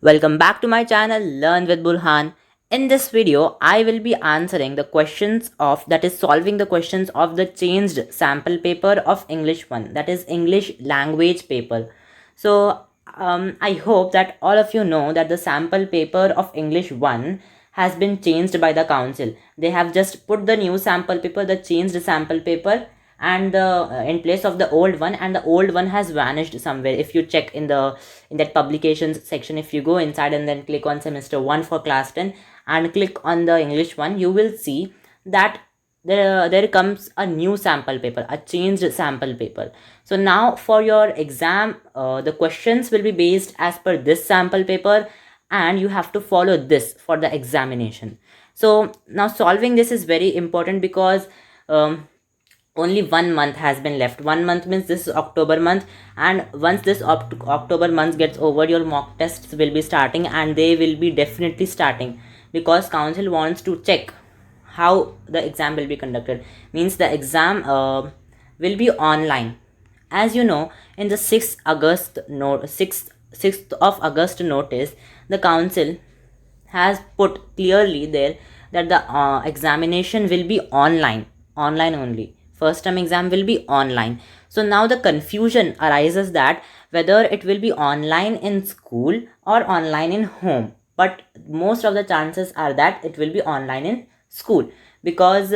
Welcome back to my channel Learn with Burhan. In this video, I will be answering the questions of that is solving the questions of the changed sample paper of English 1, that is English language paper. So I hope that all of you know that the sample paper of English 1 has been changed by the council. They have just put the new sample paper, the changed sample paper, and the in place of the old one, and the old one has vanished somewhere. If you check in that publications section, if you go inside and then click on semester 1 for class 10 and click on the English one, you will see that there comes a new sample paper, a changed sample paper. So now for your exam, the questions will be based as per this sample paper, and you have to follow this for the examination. So now solving this is very important because um, only 1 month has been left. 1 month means this is October month, and once this October month gets over, your mock tests will be starting, and they will be definitely starting because council wants to check how the exam will be conducted. Means the exam will be online. As you know, in the 6th of August notice, the council has put clearly there that the examination will be online only. First term exam will be online. So now the confusion arises that whether it will be online in school or online in home, but most of the chances are that it will be online in school because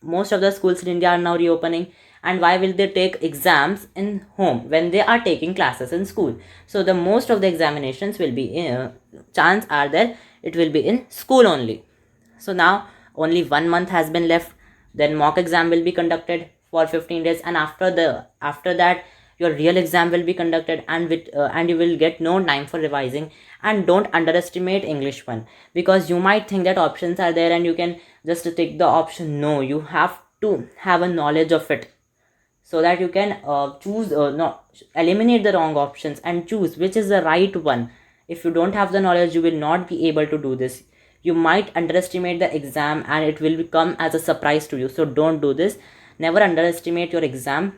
most of the schools in India are now reopening, and why will they take exams in home when they are taking classes in school? So the most of the examinations will be chance are there it will be in school only. So now only 1 month has been left. Then mock exam will be conducted for 15 days, and after that your real exam will be conducted, and you will get no time for revising. And don't underestimate English one, because you might think that options are there and you can just take the option. No, you have to have a knowledge of it so that you can choose no eliminate the wrong options and choose which is the right one. If you don't have the knowledge, you will not be able to do this. You might underestimate the exam and it will come as a surprise to you, so don't do this. Never underestimate your exam.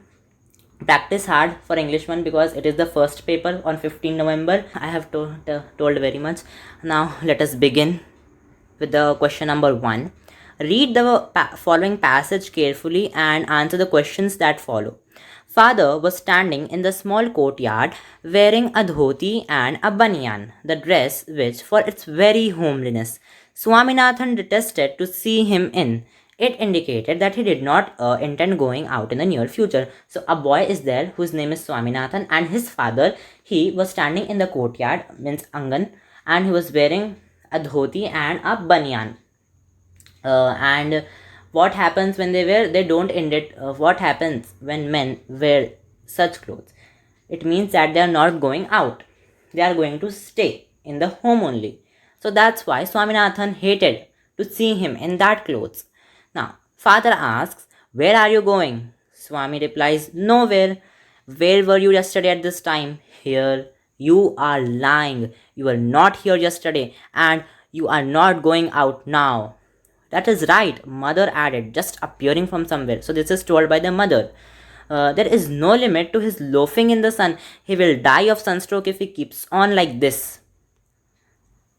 Practice hard for English one because it is the first paper on 15 November. I have told very much. Now let us begin with the question number 1. Read the following passage carefully and answer the questions that follow. Father was standing in the small courtyard wearing a dhoti and a banyan, the dress which, for its very homeliness, Swaminathan detested to see him in. It indicated that he did not intend going out in the near future. So a boy is there whose name is Swaminathan, and his father, he was standing in the courtyard, means Angan, and he was wearing a dhoti and a banyan. And what happens when they don't end it? What happens when men wear such clothes? It means that they are not going out, they are going to stay in the home only. So that's why Swaminathan hated to see him in that clothes. Now father asks, where are you going? Swami replies, nowhere. Where were you yesterday at this time? Here. You are lying. You were not here yesterday, and you are not going out now. That is right, mother added, just appearing from somewhere. So this is told by the mother. There is no limit to his loafing in the sun. He will die of sunstroke if he keeps on like this.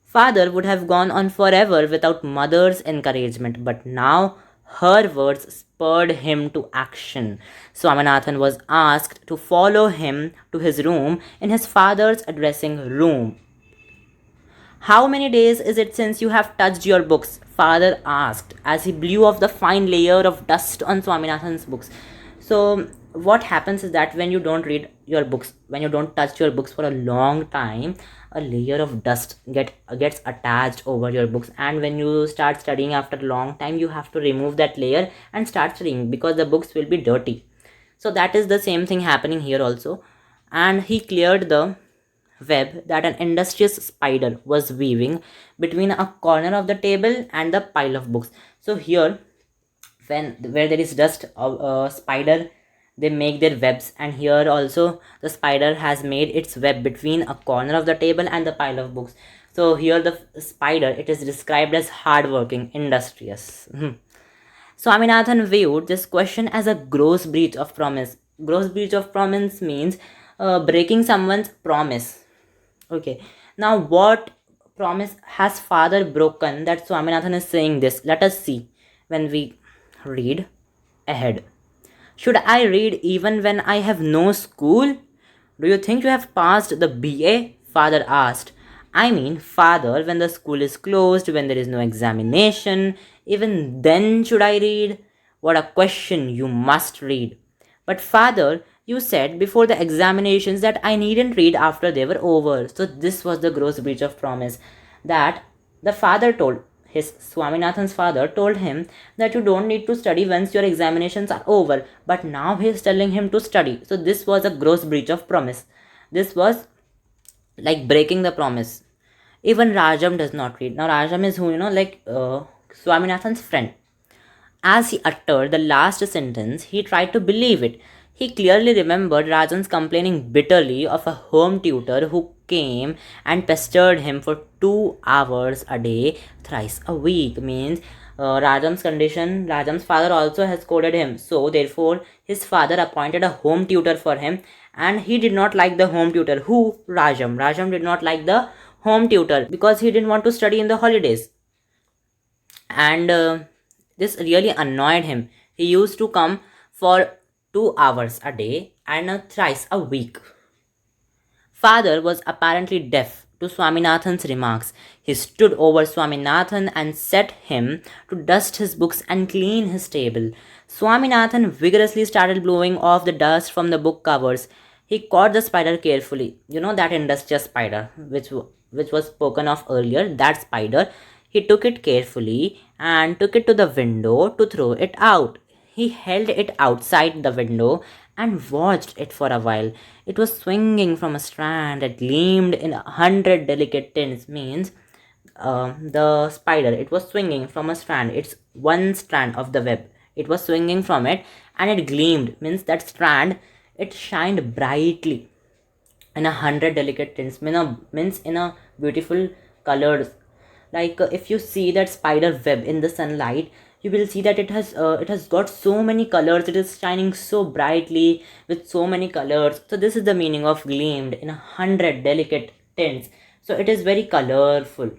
Father would have gone on forever without mother's encouragement, but now her words spurred him to action. Swaminathan was asked to follow him to his room in his father's dressing room. How many days is it since you have touched your books? Father asked as he blew off the fine layer of dust on Swaminathan's books. So, what happens is that when you don't read your books, when you don't touch your books for a long time, a layer of dust gets attached over your books, and when you start studying after a long time, you have to remove that layer and start studying because the books will be dirty. So that is the same thing happening here also. And he cleared the web that an industrious spider was weaving between a corner of the table and the pile of books. So here, when where there is dust, a spider, they make their webs, and here also the spider has made its web between a corner of the table and the pile of books. So here the spider, it is described as hardworking, industrious. Swaminathan viewed this question as a gross breach of promise. Gross breach of promise means breaking someone's promise. Okay. Now, what promise has father broken that Swaminathan is saying this? Let us see when we read ahead. Should I read even when I have no school? Do you think you have passed the BA? Father asked. I mean, father, when the school is closed, when there is no examination, even then should I read? What a question, you must read. But father, you said before the examinations that I needn't read after they were over. So this was the gross breach of promise that the father told. His Swaminathan's father told him that you don't need to study once your examinations are over, but now he is telling him to study. So this was a gross breach of promise. This was like breaking the promise. Even Rajam does not read. Now Rajam is who, Swaminathan's friend. As he uttered the last sentence, he tried to believe it. He clearly remembered Rajan's complaining bitterly of a home tutor who came and pestered him for 2 hours a day, thrice a week. Means Rajan's condition, Rajan's father also has scolded him. So, therefore, his father appointed a home tutor for him, and he did not like the home tutor. Who? Rajam. Rajam did not like the home tutor because he didn't want to study in the holidays. And this really annoyed him. He used to come for 2 hours a day and thrice a week. Father was apparently deaf to Swaminathan's remarks. He stood over Swaminathan and set him to dust his books and clean his table. Swaminathan vigorously started blowing off the dust from the book covers. He caught the spider carefully. You know that industrious spider which was spoken of earlier, that spider. He took it carefully and took it to the window to throw it out. He held it outside the window and watched it for a while. It was swinging from a strand that gleamed in 100 delicate tints. Means the spider, it was swinging from a strand. It's one strand of the web. It was swinging from it and it gleamed. Means that strand, it shined brightly in 100 delicate tints. Means in a beautiful colors. Like if you see that spider web in the sunlight, you will see that it has got so many colors. It is shining so brightly with so many colors. So this is the meaning of gleamed in 100 delicate tints. So it is very colorful.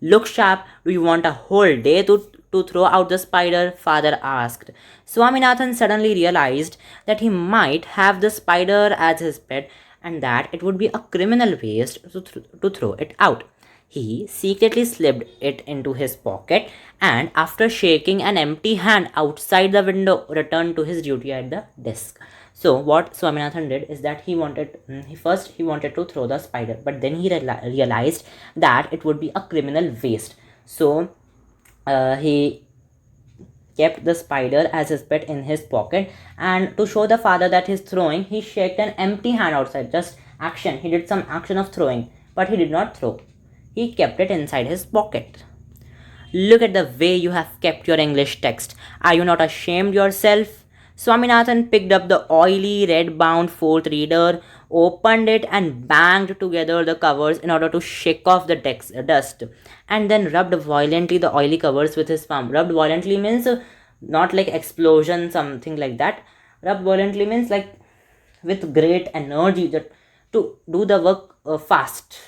Look sharp, do you want a whole day to throw out the spider? Father asked. Swaminathan suddenly realized that he might have the spider as his pet and that it would be a criminal waste to throw it out. He secretly slipped it into his pocket and, after shaking an empty hand outside the window, returned to his duty at the desk. So what Swaminathan did is that he wanted to throw the spider, but then he realized that it would be a criminal waste. So he kept the spider as his pet in his pocket, and to show the father that he's throwing, he shaked an empty hand outside. Just action. He did some action of throwing, but he did not throw. He kept it inside his pocket. Look at the way you have kept your English text. Are you not ashamed yourself? Swaminathan picked up the oily red-bound fourth reader, opened it and banged together the covers in order to shake off the dust, and then rubbed violently the oily covers with his palm. Rubbed violently means not like explosion, something like that. Rubbed violently means like with great energy, that to do the work fast.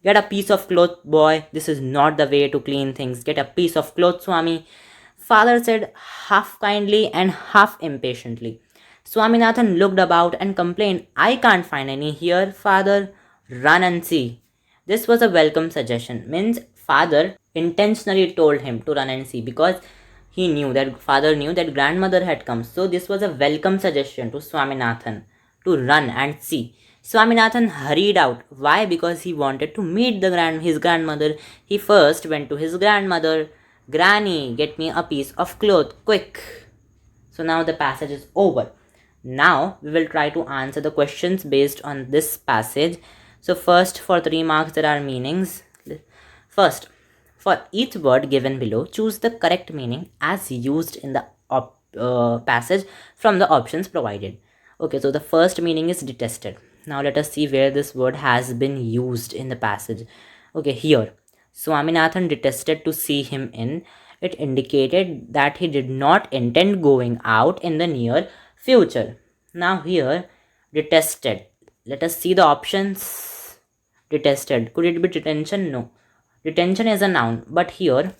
Get a piece of cloth, boy. This is not the way to clean things. Get a piece of cloth, Swami. Father said, half kindly and half impatiently. Swaminathan looked about and complained, I can't find any here, father. Run and see. This was a welcome suggestion. Means father intentionally told him to run and see because father knew that grandmother had come. So this was a welcome suggestion to Swaminathan to run and see. Swaminathan hurried out. Why? Because he wanted to meet his grandmother. He first went to his grandmother. Granny, get me a piece of cloth, quick. So now the passage is over. Now we will try to answer the questions based on this passage. So first, for 3 marks, there are meanings. First, for each word given below, choose the correct meaning as used in the passage from the options provided. Okay, so the first meaning is detested. Now let us see where this word has been used in the passage. Okay, here. Swaminathan detested to see him in. It indicated that he did not intend going out in the near future. Now here, detested. Let us see the options. detested. Could it be detention? No. Detention is a noun, but here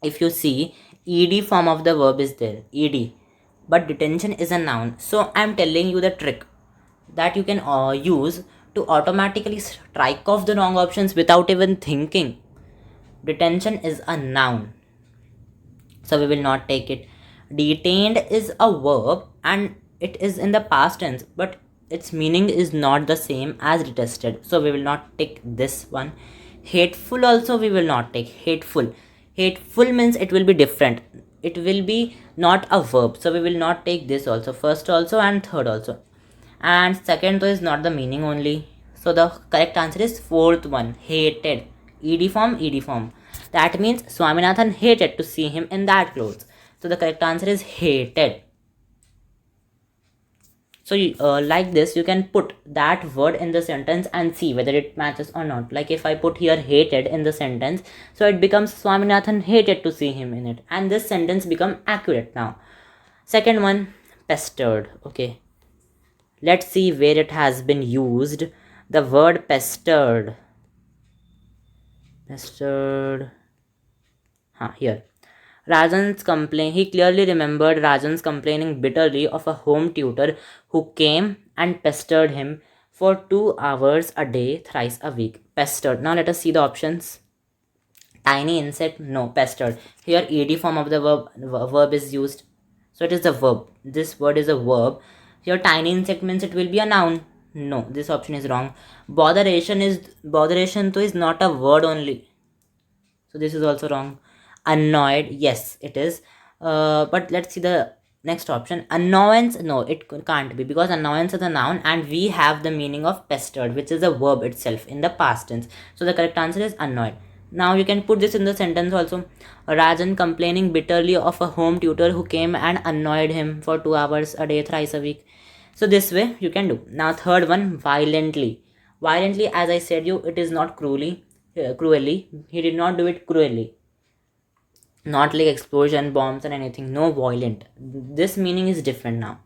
if you see, ed form of the verb is there, ed, but detention is a noun. So I'm telling you the trick that you can use to automatically strike off the wrong options without even thinking. Detention is a noun, so we will not take it. Detained is a verb and it is in the past tense, but its meaning is not the same as detested, so we will not take this one. Hateful also we will not take. Hateful means it will be different, it will be not a verb, so we will not take this also, first also and third also. And second is not the meaning only, so the correct answer is fourth one, hated. Ed form. That means Swaminathan hated to see him in that clothes, so the correct answer is hated. So like this you can put that word in the sentence and see whether it matches or not. Like if I put here hated in the sentence, so it becomes Swaminathan hated to see him in it, and this sentence become accurate now. Second one, pestered. Okay, let's see where it has been used. The word pestered. Here. Rajan's complaint. He clearly remembered Rajan's complaining bitterly of a home tutor who came and pestered him for 2 hours a day, thrice a week. Pestered. Now let us see the options. Tiny insect, no. Pestered. Here ed form of the verb is used, so it is a verb. This word is a verb. Here tiny insect means it will be a noun. No, this option is wrong. Botheration too is not a word only, so this is also wrong. Annoyed, yes it is, but let's see the next option. Annoyance, no, it can't be, because annoyance is a noun and we have the meaning of pestered, which is a verb itself in the past tense, so the correct answer is annoyed. Now you can put this in the sentence also. Rajan complaining bitterly of a home tutor who came and annoyed him for 2 hours a day, thrice a week. So this way you can do. Now third one, violently. Violently, as I said you, it is not cruelly. He did not do it cruelly, not like explosion, bombs and anything. No, violent. This meaning is different now.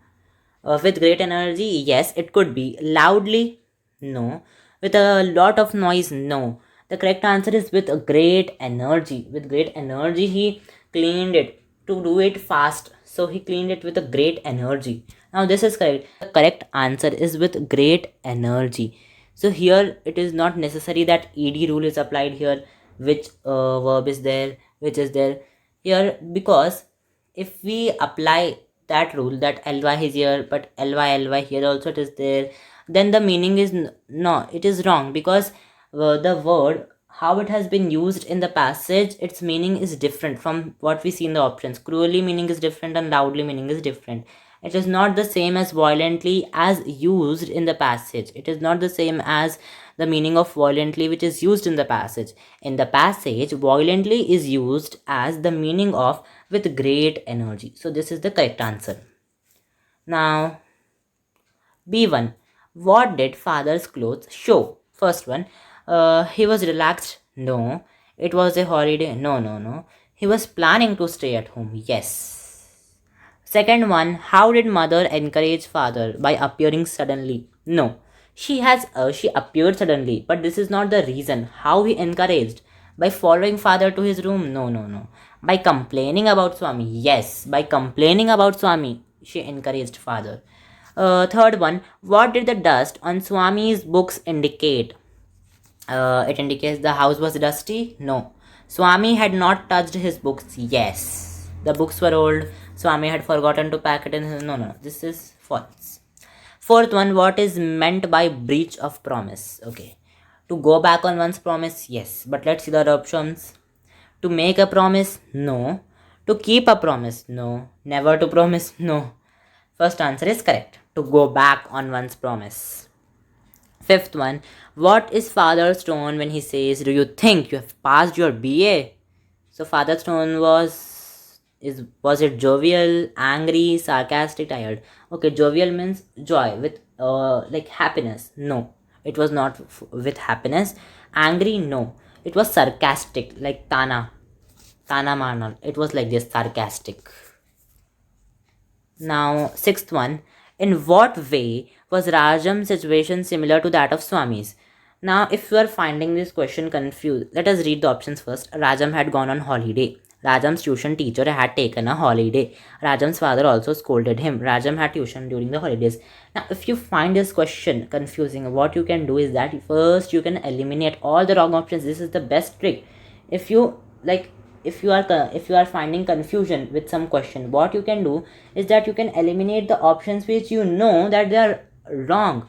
With great energy, yes, it could be. Loudly, no. With a lot of noise, no. The correct answer is with a great energy. With great energy, he cleaned it to do it fast, so he cleaned it with a great energy. Now this is correct. The correct answer is with great energy. So here it is not necessary that ed rule is applied here, which verb is there, which is there here, because if we apply that rule that ly is here but ly here also it is there, then the meaning is no, it is wrong, because the word how it has been used in the passage, its meaning is different from what we see in the options. Cruelly meaning is different and loudly meaning is different. It is not the same as violently as used in the passage. It is not the same as the meaning of violently which is used in the passage. In the passage, violently is used as the meaning of with great energy. So this is the correct answer. Now, B1. What did father's clothes show? First one, he was relaxed. No. It was a holiday. No. He was planning to stay at home. Yes. Second one, how did mother encourage father? By appearing suddenly? No. She appeared suddenly, but this is not the reason. How he encouraged? By following father to his room? No. By complaining about Swami? Yes. By complaining about Swami, she encouraged father. Third one, what did the dust on Swami's books indicate? It indicates the house was dusty? No. Swami had not touched his books? Yes. The books were old. Swami had forgotten to pack it in his... No. This is false. Fourth one, what is meant by breach of promise? Okay. To go back on one's promise? Yes. But let's see the other options. To make a promise? No. To keep a promise? No. Never to promise? No. First answer is correct. To go back on one's promise. Fifth one, what is father's tone when he says, do you think you have passed your BA? So father's tone was it jovial, angry, sarcastic, tired? Okay, jovial means joy with like happiness. No, it was not with happiness. Angry, no. It was sarcastic, like Tana Marnal. It was like this, sarcastic. Now, sixth one, in what way was Rajam's situation similar to that of Swami's? Now, if you are finding this question confused, let us read the options first. Rajam had gone on holiday. Rajam's tuition teacher had taken a holiday. Rajam's father also scolded him. Rajam had tuition during the holidays. Now, if you find this question confusing, what you can do is that first you can eliminate all the wrong options. This is the best trick. If you like, if you are finding confusion with some question, what you can do is that you can eliminate the options which you know that they are wrong.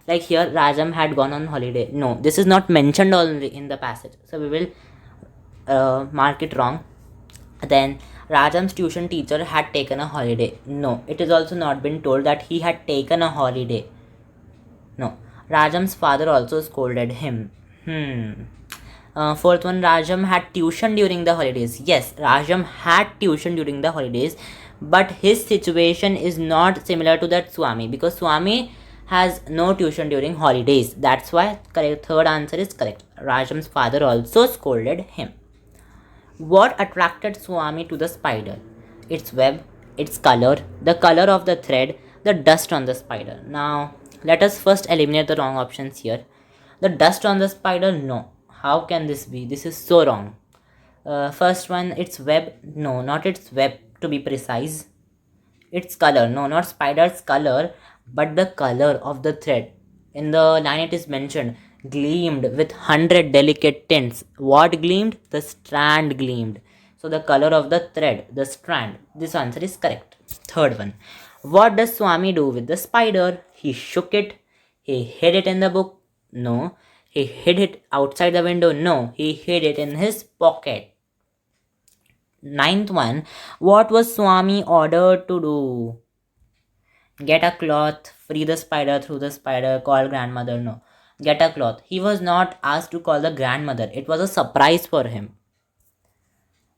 Like here, Rajam had gone on holiday. No, this is not mentioned only in the passage, so we will mark it wrong. Then Rajam's tuition teacher had taken a holiday. No, it is also not been told that he had taken a holiday. No, Rajam's father also scolded him. Fourth one, Rajam had tuition during the holidays. Yes, Rajam had tuition during the holidays, but his situation is not similar to that Swami, because Swami has no tuition during holidays. That's why correct third answer is correct. Rajam's father also scolded him. What attracted Swami to the spider? Its web, its color, the color of the thread, the dust on the spider. Now, let us first eliminate the wrong options here. The dust on the spider, no. How can this be? This is so wrong. First one, its web, no, not its web to be precise. Its color, no, not spider's color, but the color of the thread. In the line it is mentioned, gleamed with 100 delicate tints. What gleamed? The strand gleamed. So the color of the thread, the strand. This answer is correct. Third one. What does Swami do with the spider? He shook it. He hid it in the book. No. He hid it outside the window. No. He hid it in his pocket. Ninth one. What was Swami ordered to do? Get a cloth, free the spider, through the spider, call grandmother. No. Get a cloth. He was not asked to call the grandmother. It was a surprise for him.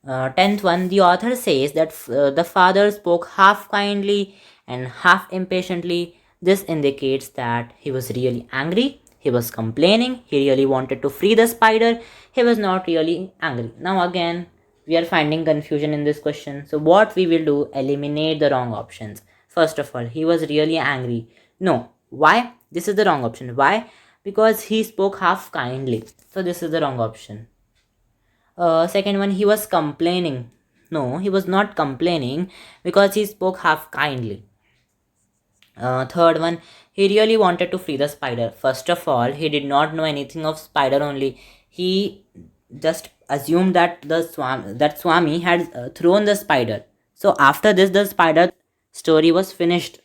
10th one, the author says that the father spoke half kindly and half impatiently. This indicates that he was really angry, he was complaining, he really wanted to free the spider, he was not really angry. Now again, we are finding confusion in this question. So what we will do, eliminate the wrong options. First of all, he was really angry. No. Why? This is the wrong option. Why? Because he spoke half kindly. So this is the wrong option. Second one, he was complaining. No, he was not complaining because he spoke half kindly. Third one, he really wanted to free the spider. First of all, he did not know anything of spider only. He just assumed that Swami had thrown the spider. So after this, the spider story was finished.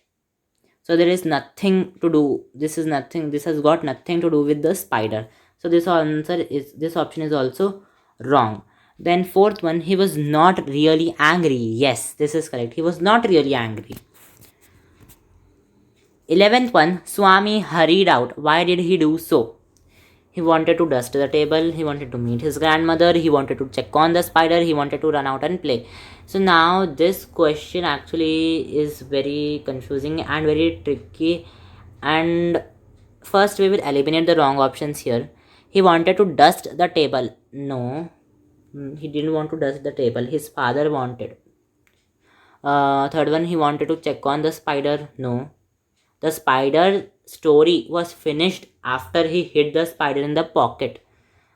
So there is nothing to do. This has got nothing to do with the spider. So this option is also wrong. Then fourth one, he was not really angry. Yes, this is correct. He was not really angry. 11th one, Swami hurried out. Why did he do so? He wanted to dust the table, he wanted to meet his grandmother, he wanted to check on the spider, he wanted to run out and play. So now this question actually is very confusing and very tricky. And first we will eliminate the wrong options here. He wanted to dust the table. No, he didn't want to dust the table. His father wanted. Third one, he wanted to check on the spider. No. The spider story was finished after he hid the spider in the pocket.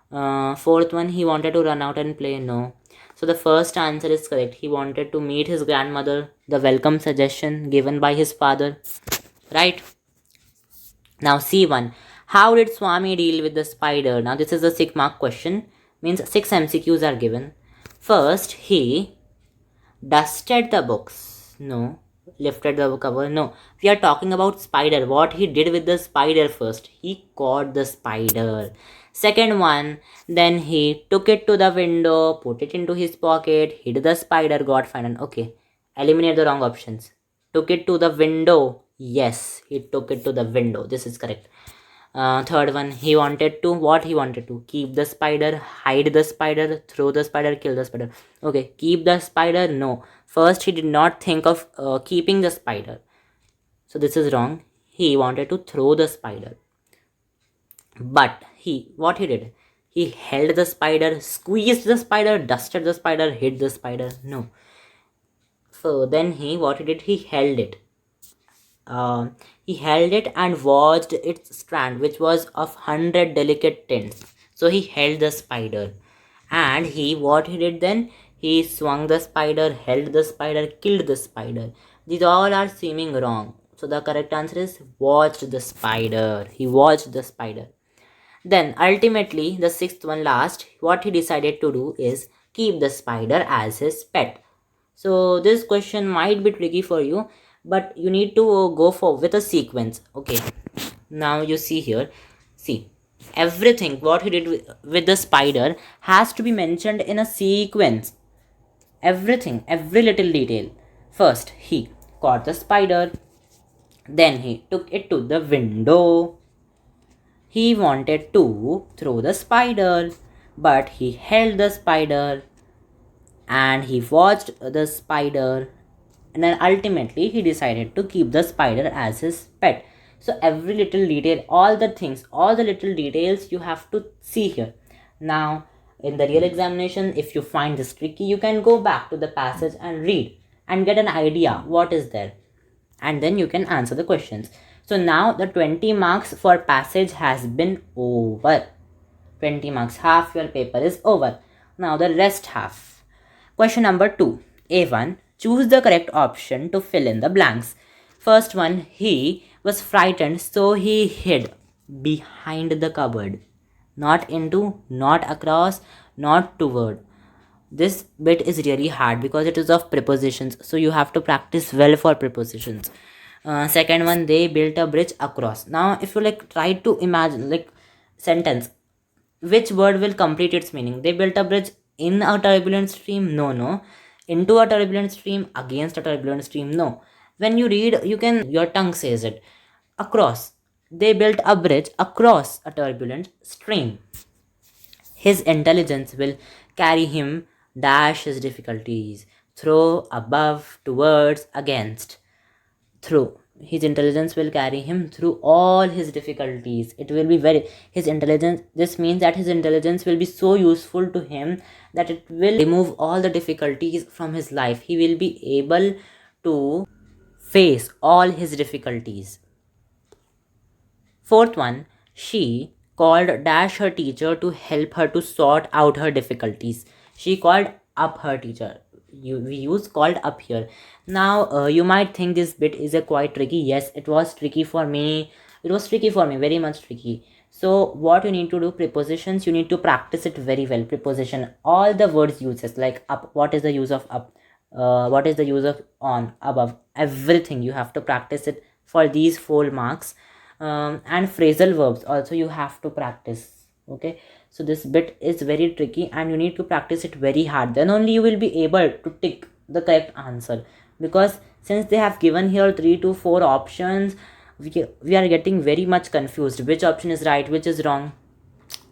Fourth one, he wanted to run out and play. No. So the first answer is correct. He wanted to meet his grandmother. The welcome suggestion given by his father. Right? Now C1. How did Swami deal with the spider? Now this is a 6 mark question. Means 6 MCQs are given. First, he dusted the books. No. Lifted the cover. No. We are talking about spider. What he did with the spider first. He caught the spider. Second one, then he took it to the window, put it into his pocket, hid the spider, got fine. Okay. Eliminate the wrong options. Took it to the window. Yes, he took it to the window. This is correct. Third one, he wanted to keep the spider, hide the spider, throw the spider, kill the spider. Okay, keep the spider. No, first he did not think of keeping the spider, so this is wrong. He wanted to throw the spider, but what he did, he held the spider, squeezed the spider, dusted the spider, hid the spider. No. So then he held it. He held it and watched its strand, which was of 100 delicate tints. So he held the spider. And what he did then? He swung the spider, held the spider, killed the spider. These all are seeming wrong. So the correct answer is watched the spider. He watched the spider. Then ultimately, the sixth one last, what he decided to do is keep the spider as his pet. So this question might be tricky for you, but you need to go for with a sequence. Okay, now you see here, see everything what he did with the spider has to be mentioned in a sequence. Everything, every little detail. First he caught the spider, then he took it to the window. He wanted to throw the spider, but he held the spider and he watched the spider, and then ultimately he decided to keep the spider as his pet. So every little detail, all the things, all the little details you have to see here. Now in the real examination, if you find this tricky, you can go back to the passage and read and get an idea what is there, and then you can answer the questions. So now the 20 marks for passage has been over. 20 marks, half your paper is over. Now the rest half. Question number 2. A1. Choose the correct option to fill in the blanks. First one, he was frightened, so he hid behind the cupboard. Not into, not across, not toward. This bit is really hard because it is of prepositions, so you have to practice well for prepositions. Second one, they built a bridge across. Now if you like try to imagine like sentence, which word will complete its meaning? They built a bridge in a turbulent stream? No. Into a turbulent stream? Against a turbulent stream? No. When you read, you can, your tongue says it. Across. They built a bridge across a turbulent stream. His intelligence will carry him dash his difficulties. Through, above, towards, against. Through. His intelligence will carry him through all his difficulties. It will be very, his intelligence, this means that his intelligence will be so useful to him that it will remove all the difficulties from his life. He will be able to face all his difficulties. Fourth one, she called dash her teacher to help her to sort out her difficulties. She called up her teacher. We use called up here. Now you might think this bit is a quite tricky. Yes, it was tricky for me. It was tricky for me, very much tricky. So what you need to do, prepositions, you need to practice it very well. Preposition, all the words uses like up. What is the use of up? What is the use of on, above? Everything you have to practice it for these 4 marks. And phrasal verbs also you have to practice. Okay, so this bit is very tricky and you need to practice it very hard, then only you will be able to tick the correct answer. Because since they have given here 3 to 4 options, we are getting very much confused which option is right, which is wrong.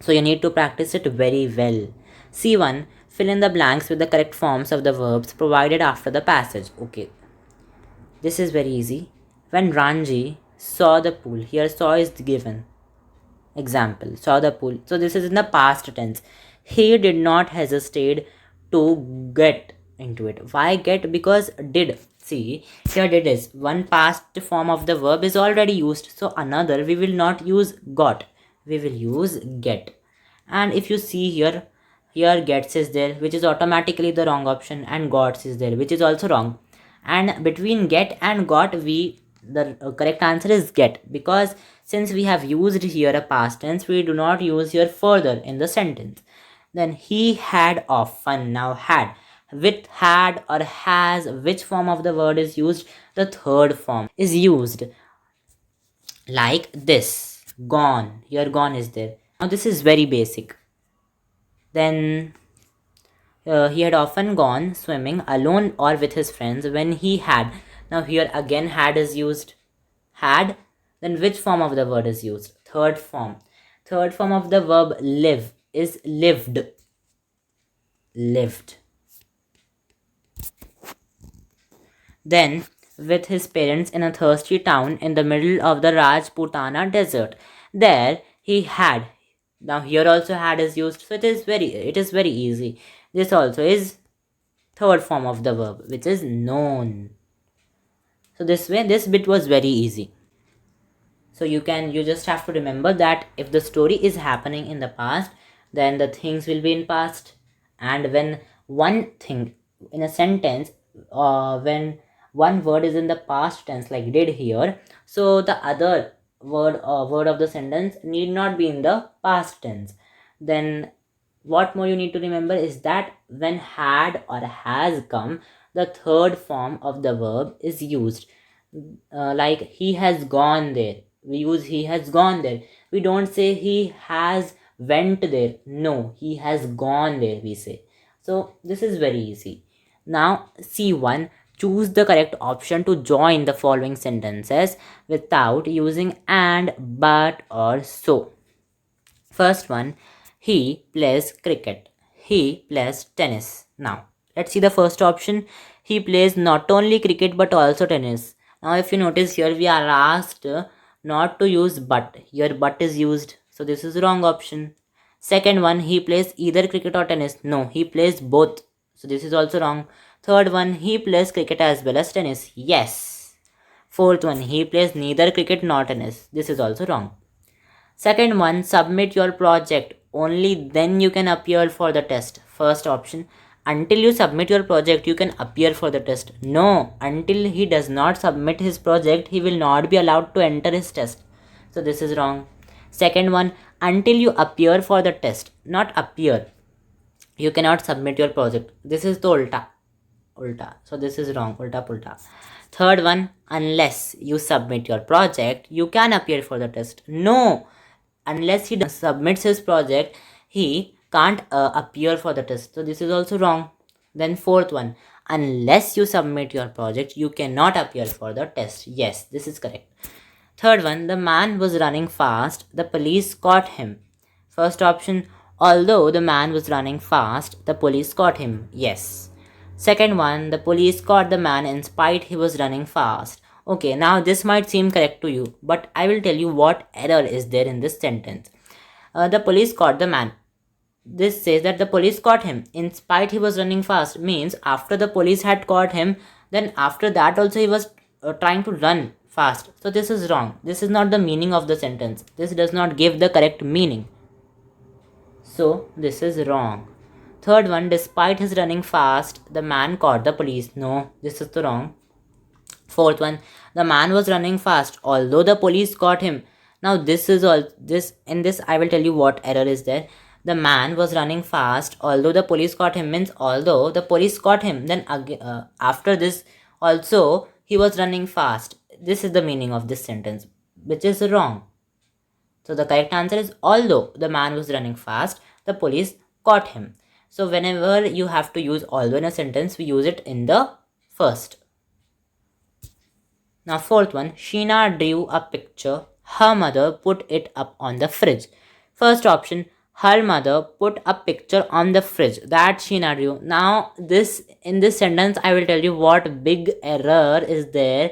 So you need to practice it very well. C1. Fill in the blanks with the correct forms of the verbs provided after the passage. Okay, this is very easy. When Ranji saw the pool, here saw is given. Example, saw the pool. So this is in the past tense. He did not hesitate to get into it. Why get? Because did. See, here did is one past form of the verb is already used. So another we will not use got. We will use get. And if you see here, gets is there, which is automatically the wrong option, and gots is there, which is also wrong. And between get and got, the correct answer is get, because since we have used here a past tense, we do not use here further in the sentence. Then he had often. Now had, with had or has, which form of the word is used? The third form is used. Like this, gone. Here gone is there. Now this is very basic. Then he had often gone swimming alone or with his friends when he had. Now here again had is used. Had. Then which form of the word is used? Third form. Third form of the verb live is lived. Lived. Then with his parents in a thirsty town in the middle of the Rajputana desert. There he had. Now here also had is used, so it is very easy. This also is third form of the verb, which is known. So this way, this bit was very easy. So you just have to remember that if the story is happening in the past, then the things will be in past. And when one thing in a sentence, when one word is in the past tense like did here, so the other word of the sentence need not be in the past tense. Then what more you need to remember is that when had or has come, the third form of the verb is used. Like he has gone there, we use he has gone there. We don't say he has went there. No, he has gone there, we say. So this is very easy. Now C1, choose the correct option to join the following sentences without using and, but, or so. First one, he plays cricket. He plays tennis. Now, let's see the first option. He plays not only cricket but also tennis. Now, if you notice here, we are asked not to use but. Here, but is used. So, this is wrong option. Second one, he plays either cricket or tennis. No, he plays both. So, this is also wrong. Third one, he plays cricket as well as tennis. Yes. Fourth one, he plays neither cricket nor tennis. This is also wrong. Second one, submit your project. Only then you can appear for the test. First option, until you submit your project, you can appear for the test. No, until he does not submit his project, he will not be allowed to enter his test. So this is wrong. Second one, until you appear for the test, not appear. You cannot submit your project. This is the ulta. Ulta. So this is wrong. Ulta pulta. Third one, unless you submit your project, you can appear for the test. No, unless he submits his project, he can't appear for the test. So this is also wrong. Then fourth one, unless you submit your project, you cannot appear for the test. Yes, this is correct. Third one, the man was running fast, the police caught him. First option, although the man was running fast, the police caught him. Yes. Second one, the police caught the man in spite he was running fast. Okay, now this might seem correct to you, but I will tell you what error is there in this sentence. The police caught the man. This says that the police caught him in spite he was running fast, means after the police had caught him, then after that also he was trying to run fast. So this is wrong. This is not the meaning of the sentence. This does not give the correct meaning. So this is wrong. Third one, despite his running fast, the man caught the police. No, this is the wrong. Fourth one, the man was running fast, although the police caught him. Now this is all this in this I will tell you what error is there. The man was running fast, although the police caught him, means although the police caught him, then after this also he was running fast. This is the meaning of this sentence, which is wrong. So the correct answer is although the man was running fast, the police caught him. So whenever you have to use although in a sentence, we use it in the first. Now fourth one, Sheena drew a picture. Her mother put it up on the fridge. First option, her mother put a picture on the fridge that Sheena drew. Now in this sentence, I will tell you what big error is there.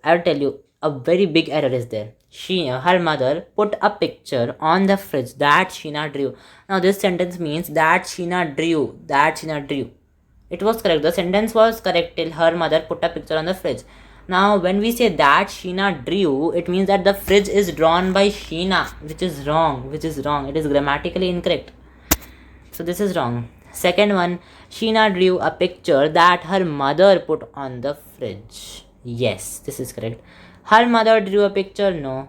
I will tell you a very big error is there. Her mother put a picture on the fridge that Sheena drew. Now this sentence means that Sheena drew. That Sheena drew. It was correct. The sentence was correct till her mother put a picture on the fridge. Now when we say that Sheena drew, it means that the fridge is drawn by Sheena, which is wrong. Which is wrong. It is grammatically incorrect. So this is wrong. Second one, Sheena drew a picture that her mother put on the fridge. Yes, this is correct. Her mother drew a picture. No.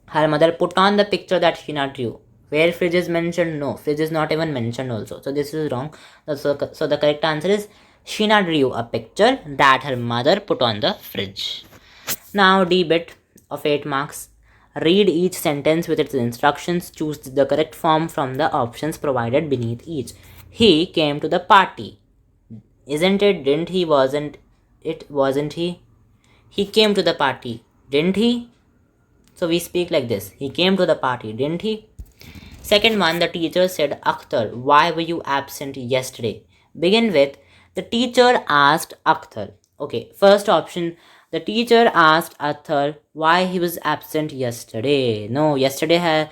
Her mother put on the picture that Sheena drew. Where fridge is mentioned? No. Fridge is not even mentioned also. So this is wrong. So the correct answer is Sheena drew a picture that her mother put on the fridge. Now D bit of 8 marks. Read each sentence with its instructions. Choose the correct form from the options provided beneath each. He came to the party. Isn't it? Didn't he? Wasn't it? Wasn't he? He came to the party. Didn't he? So we speak like this. He came to the party. Didn't he? Second one, the teacher said, Akhtar, why were you absent yesterday? Begin with, the teacher asked Akhtar. Okay, first option, the teacher asked Akhtar why he was absent yesterday. No, yesterday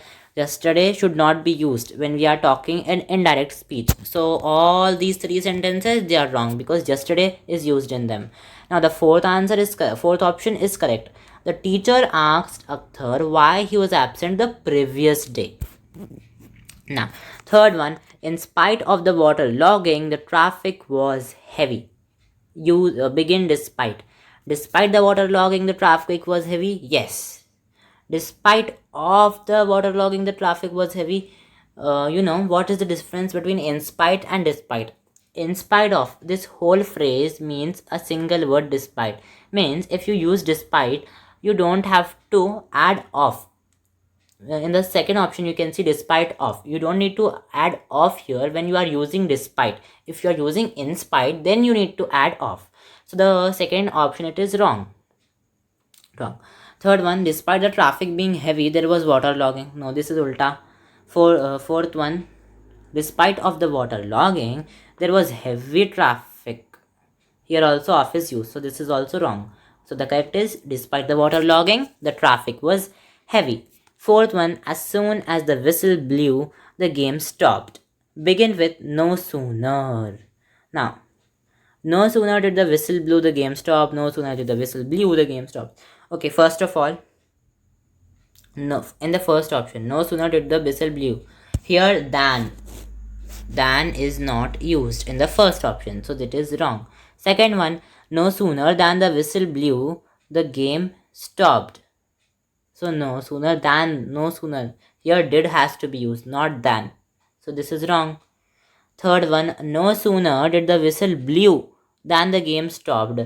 should not be used when we are talking in indirect speech. So all these three sentences, they are wrong because yesterday is used in them. Now the fourth option is correct. The teacher asked Akhtar why he was absent the previous day. Now, third one, in spite of the water logging, the traffic was heavy. You begin despite. Despite the water logging, the traffic was heavy. Yes. Despite of the water logging, the traffic was heavy. What is the difference between in spite and despite? In spite of, this whole phrase means a single word. Despite means if you use despite, you don't have to add of. In the second option you can see despite of, you don't need to add of here when you are using despite. If you are using in spite, then you need to add of. So the second option, it is wrong. Third one, despite the traffic being heavy, there was water logging. No, this is ulta. Fourth one, despite of the water logging, there was heavy traffic. Here also of is used, so this is also wrong. So the correct is, despite the water logging, the traffic was heavy. Fourth one, as soon as the whistle blew, the game stopped. Begin with no sooner. Now, no sooner did the whistle blow, the game stopped. No sooner did the whistle blew, the game stopped. Okay, first of all, no, in the first option, no sooner did the whistle blew. Here, than is not used in the first option, so that is wrong. Second one, no sooner than the whistle blew, the game stopped. So no sooner than, no sooner. Here did has to be used, not than. So this is wrong. Third one, no sooner did the whistle blew than the game stopped.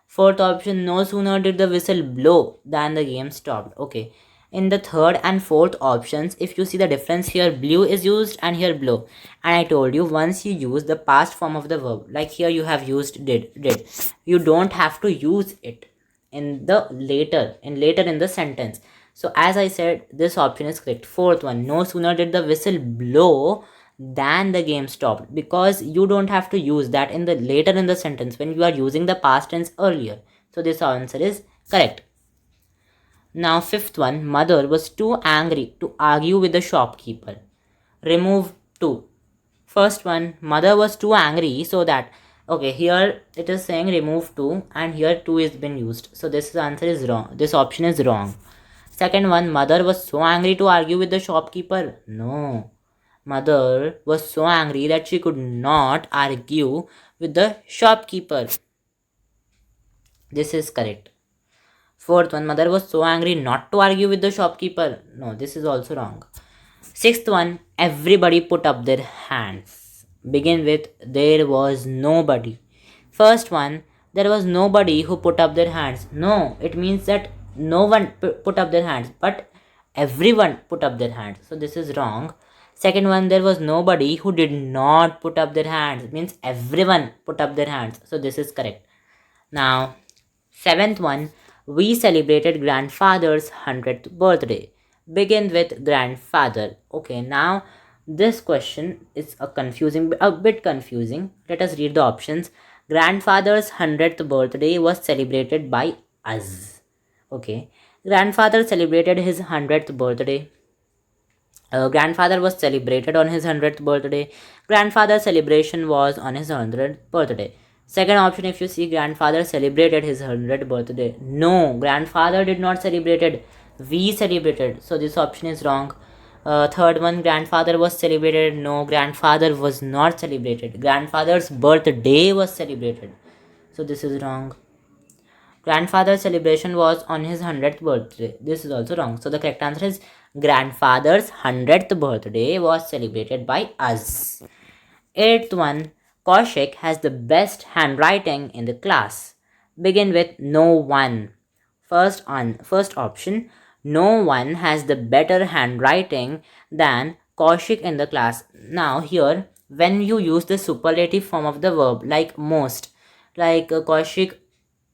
Fourth option, no sooner did the whistle blow than the game stopped. Okay. In the third and fourth options, if you see the difference here, blew is used and here blow. And I told you, once you use the past form of the verb, like here you have used did. You don't have to use it in the later in the sentence. So as I said, this option is correct. Fourth one, no sooner did the whistle blow than the game stopped, because you don't have to use that in the later in the sentence when you are using the past tense earlier. So this answer is correct. Now fifth one, mother was too angry to argue with the shopkeeper. Remove two. First one, mother was too angry, so that, okay, here it is saying remove two and here two is been used. So this answer is wrong. This option is wrong. Second one, mother was so angry to argue with the shopkeeper. No. Mother was so angry that she could not argue with the shopkeeper. This is correct. Fourth one, mother was so angry not to argue with the shopkeeper. No, this is also wrong. Sixth one, everybody put up their hands. Begin with, there was nobody. First one, there was nobody who put up their hands. No, it means that no one put up their hands, but everyone put up their hands. So this is wrong. Second one, there was nobody who did not put up their hands. It means everyone put up their hands. So this is correct. Now, seventh one, we celebrated grandfather's 100th birthday. Begin with grandfather. Okay, now this question is a bit confusing. Let us read the options. Grandfather's 100th birthday was celebrated by us. Okay, grandfather celebrated his 100th birthday. Grandfather was celebrated on his 100th birthday. Grandfather's celebration was on his 100th birthday. Second option, if you see, grandfather celebrated his 100th birthday. No, grandfather did not celebrated. We celebrated. So this option is wrong. Third one, grandfather was celebrated. No, grandfather was not celebrated. Grandfather's birthday was celebrated. So this is wrong. Grandfather's celebration was on his 100th birthday. This is also wrong. So the correct answer is grandfather's 100th birthday was celebrated by us. Eighth one, Kaushik has the best handwriting in the class. Begin with no one. First option, no one has the better handwriting than Kaushik in the class. Now here, when you use the superlative form of the verb, like most, like Kaushik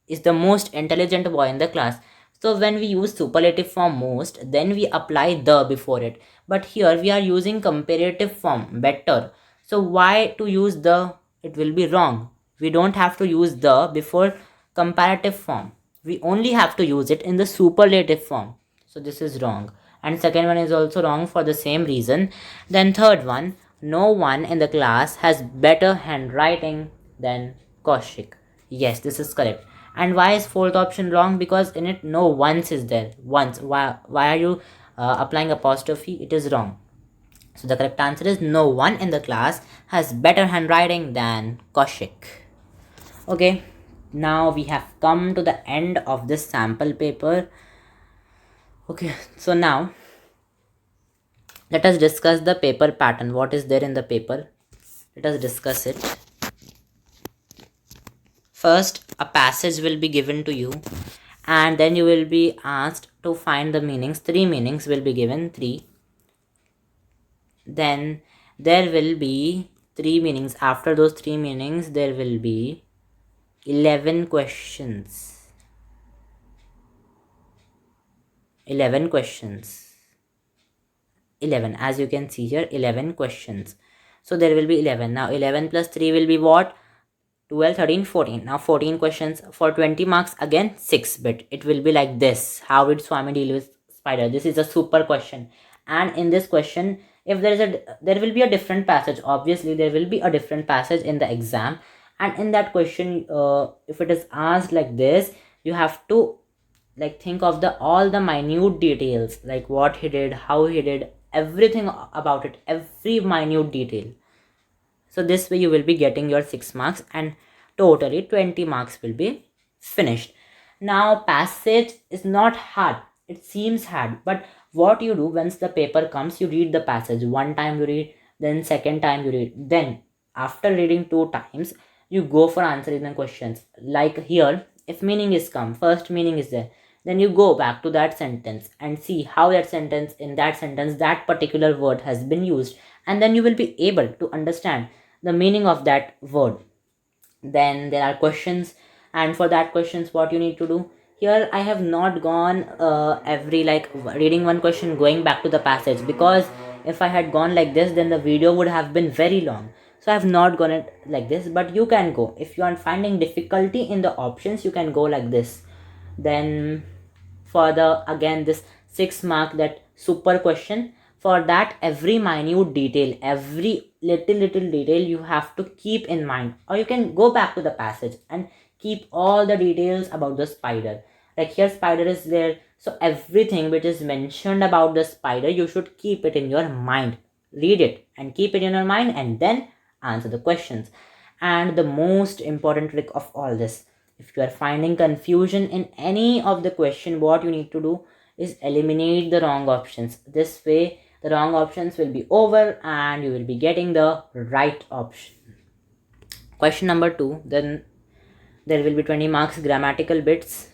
is the most intelligent boy in the class. So when we use superlative form most, then we apply the before it. But here we are using comparative form, better. So why to use the? It will be wrong. We don't have to use the before comparative form. We only have to use it in the superlative form. So this is wrong. And second one is also wrong for the same reason. Then third one, no one in the class has better handwriting than Kaushik. Yes, this is correct. And why is fourth option wrong? Because in it no once is there. Once, why are you applying apostrophe? It is wrong. So the correct answer is no one in the class has better handwriting than Kaushik. Okay, now we have come to the end of this sample paper. Okay, so now let us discuss the paper pattern. What is there in the paper? Let us discuss it. First, a passage will be given to you, and then you will be asked to find the meanings. 3 meanings will be given, 3. Then there will be 3 meanings. After those 3 meanings, there will be 11 questions. 11 questions. 11, as you can see here, 11 questions. So there will be 11. Now 11 plus 3 will be what? 12, 13, 14. Now 14 questions for 20 marks. Again 6 bit. It will be like this. How did Swami deal with spider? This is a super question. And in this question, if there will be a different passage. Obviously there will be a different passage in the exam. And in that question, if it is asked like this, you have to like think of all the minute details, like what he did, how he did, everything about it, every minute detail. So this way you will be getting your 6 marks, and totally 20 marks will be finished. Now passage is not hard. It seems hard, but what you do once the paper comes, you read the passage. One time you read, then second time you read, then after reading 2 times you go for answering the questions. Like here, if meaning is come, first meaning is there, then you go back to that sentence and see how that sentence, in that sentence, that particular word has been used, and then you will be able to understand the meaning of that word. Then there are questions, and for that questions, what you need to do, here I have not gone every like reading one question going back to the passage, because if I had gone like this, then the video would have been very long. So I have not gone it like this, but you can go, if you are finding difficulty in the options, you can go like this. Then for the again this 6 mark, that super question, for that every minute detail, every little detail you have to keep in mind, or you can go back to the passage and keep all the details about the spider. Like here spider is there, so everything which is mentioned about the spider, you should keep it in your mind, read it and keep it in your mind, and then answer the questions. And the most important trick of all this, if you are finding confusion in any of the question, what you need to do is eliminate the wrong options. This way the wrong options will be over and you will be getting the right option. Question number 2, then there will be 20 marks grammatical bits.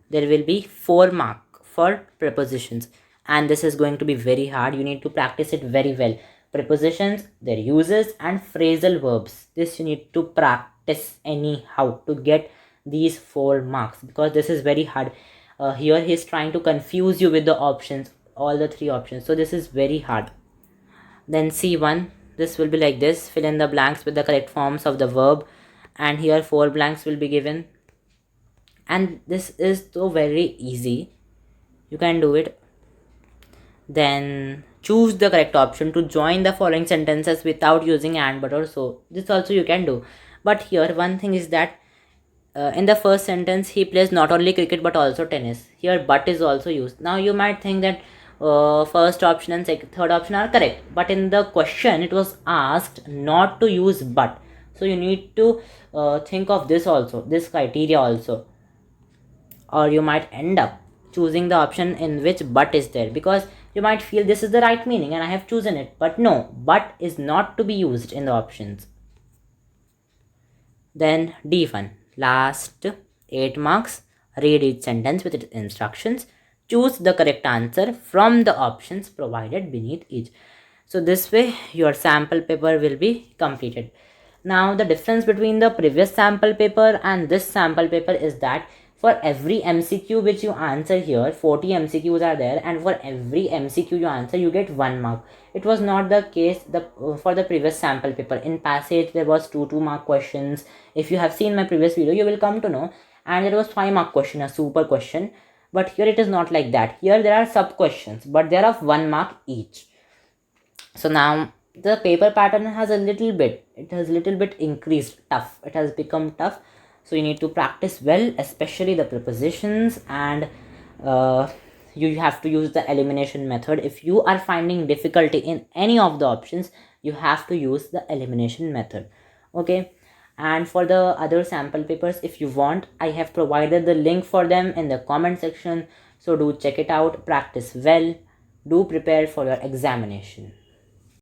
There will be 4 mark for prepositions, and this is going to be very hard. You need to practice it very well. Prepositions, their uses, and phrasal verbs, this you need to practice anyhow to get these 4 marks, because this is very hard. Here he is trying to confuse you with the options, all the 3 options, so this is very hard. Then C1, this will be like this: fill in the blanks with the correct forms of the verb, and here 4 blanks will be given, and this is so very easy, you can do it. Then choose the correct option to join the following sentences without using and, but, or, so. This also you can do, but here one thing is that in the first sentence he plays not only cricket but also tennis. Here but is also used. Now you might think that first option and third option are correct, but in the question it was asked not to use but, so you need to think of this also, this criteria also, or you might end up choosing the option in which but is there, because you might feel this is the right meaning and I have chosen it, but no, but is not to be used in the options. Then D1, last 8 marks, read each sentence with its instructions, choose the correct answer from the options provided beneath each. So this way your sample paper will be completed. Now the difference between the previous sample paper and this sample paper is that for every MCQ which you answer here, 40 MCQs are there, and for every MCQ you answer, you get 1 mark. It was not the case for the previous sample paper. In passage there was 2 mark questions. If you have seen my previous video, you will come to know. And there was 5 mark question, a super question. But here it is not like that. Here there are sub questions, but they are of 1 mark each. So now the paper pattern has a little bit, it has little bit increased tough. It has become tough. So you need to practice well, especially the prepositions, and uh, you have to use the elimination method. If you are finding difficulty in any of the options, you have to use the elimination method. Okay, and for the other sample papers, if you want, I have provided the link for them in the comment section, so do check it out. Practice well, do prepare for your examination.